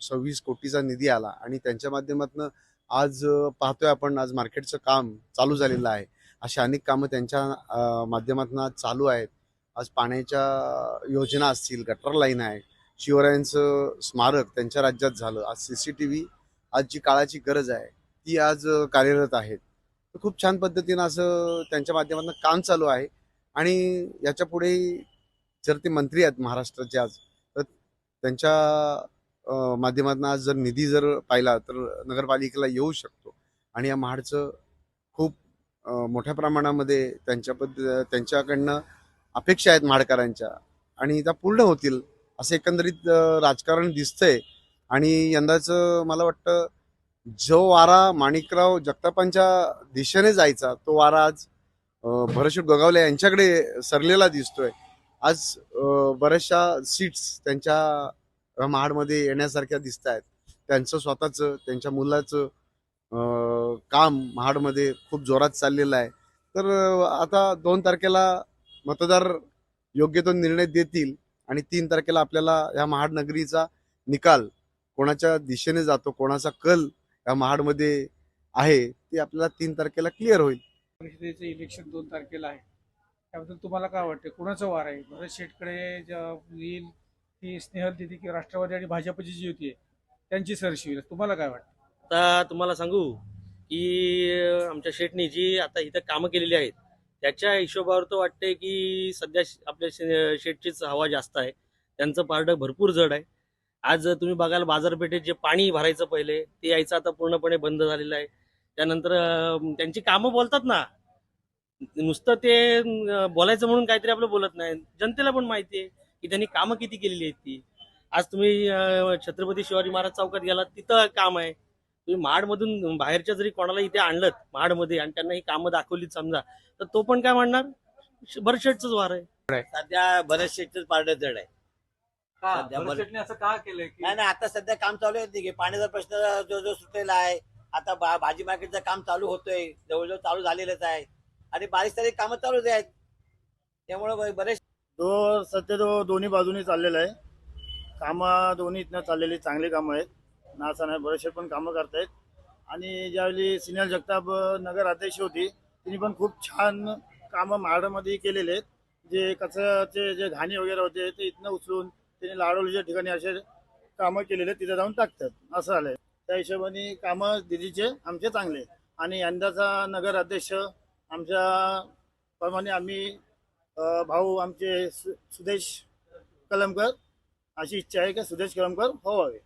26 कोटीचा निधी आला आणि त्यांच्या माध्यमातून आज पाहतोय आपण आज मार्केटचं काम चालू झालेलं आहे. अशी अनेक कामं त्यांच्या माध्यमातून आज चालू आहेत. आज पाण्याच्या योजना असतील, गटर लाईन आहे, शिवरायांचं स्मारक त्यांच्या राज्यात झालं. आज CCTV आज जी काळाची गरज आहे ती आज कार्यरत आहेत. तर खूप छान पद्धतीनं असं त्यांच्या माध्यमातून काम चालू आहे आणि याच्या पुढे जर ते मंत्री आहेत महाराष्ट्राचे आज, तर त्यांच्या माध्यमातून आज जर निधी जर पाहिला तर नगरपालिकेला येऊ शकतो आणि या महाडचं खूप मोठ्या प्रमाणामध्ये त्यांच्याकडनं अपेक्षा आहेत महाडकरांच्या आणि त्या पूर्ण होतील असं एकंदरीत राजकारण दिसतंय. आणि यंदाचं मला वाटतं जो वारा माणिकराव जगतापांच्या दिशेने जायचा तो वारा आज भरतशेठ गोगावले यांच्याकडे सरलेला दिसतोय. आज बऱ्याचशा सीट्स त्यांच्या महाडमध्ये येण्यासारख्या दिसत आहेत. त्यांचं स्वतःचं त्यांच्या मुलाचं काम महाडमध्ये खूप जोरात चाललेलं आहे. तर आता 2 तारखेला मतदार योग्य तो निर्णय देतील आणि 3 तारखेला आपल्याला या महाड नगरीचा निकाल कोणाच्या दिशेने जातो, कोणाचा कल या महाडमध्ये आहे ते आपल्याला 3 तारखेला क्लिअर होईल. परिषदेचं इलेक्शन 2 तारखेला आहे. त्याबद्दल तुम्हाला काय वाटतं? कुणाचं वार आहे? भरत शेठकडे येईल की स्नेहल दिदी किंवा राष्ट्रवादी आणि भाजपची जी युती आहे त्यांची सरशी होईल? तुम्हाला काय वाटतं? आता तुम्हाला सांगू की आमच्या शेठनी जी आता इथं कामं केलेली आहेत त्याच्या हिशोबावर तर वाटते की सध्या आपल्या शेठचीच हवा जास्त आहे. त्यांचं पारडं भरपूर जड आहे. आज तुम्ही बघाल बाजारपेठेत जे पाणी भरायचं पहिले ते यायचं आता पूर्णपणे बंद झालेलं आहे. त्यानंतर त्यांची कामं बोलतात ना, नुसतं ते बोलायचं म्हणून काहीतरी आपलं बोलत नाही. जनतेला पण माहिती आहे की त्यांनी कामं किती केलेली आहेत ती. आज तुम्ही छत्रपती शिवाजी महाराज चौकात गेलात तिथं काम आहे. तुम्ही महाडमधून बाहेरच्या जरी कोणाला इथे आणलं महाडमध्ये आणि त्यांना ही कामं दाखवलीत समजा, तर तो पण काय म्हणणार भरत शेठचंच वार आहे. सध्या बरेच शेतच पारडं जड आहे. भरत शेठने असं का केलंय की नाही आता सध्या काम चालू आहे की पाण्याचा प्रश्न जो जो सुटलेला आहे. आता भाजी मार्केटचं काम चालू होतोय, जवळजवळ चालू झालेलंच आहे आणि बारीक सारीक कामं चालूच आहेत. त्यामुळे बरेच सध्या दोन्ही बाजूनी चाललेला आहे. कामं दोन्ही इथनं चाललेली चांगली कामं आहेत. नासा नाही बरेचसे पण कामं करतायत. आणि ज्यावेळी स्नेहल जगताप नगर अध्यक्ष होती तिने पण खूप छान कामं महाडमध्ये केलेले आहेत. जे कचऱ्याचे जे घाणी वगैरे होते ते इथनं उचलून त्यांनी लाडवलीच्या ठिकाणी असे कामं केलेले तिथे जाऊन टाकतात असं आलंय. त्या हिशोबाने कामं दिदीचे आमचे चांगले आणि यंदाचा नगर अध्यक्ष आमच्या प्रमाणे आम्ही भाऊ आमचे सुदेश कलमकर अशी इच्छा आहे की सुदेश कलमकर व्हावे.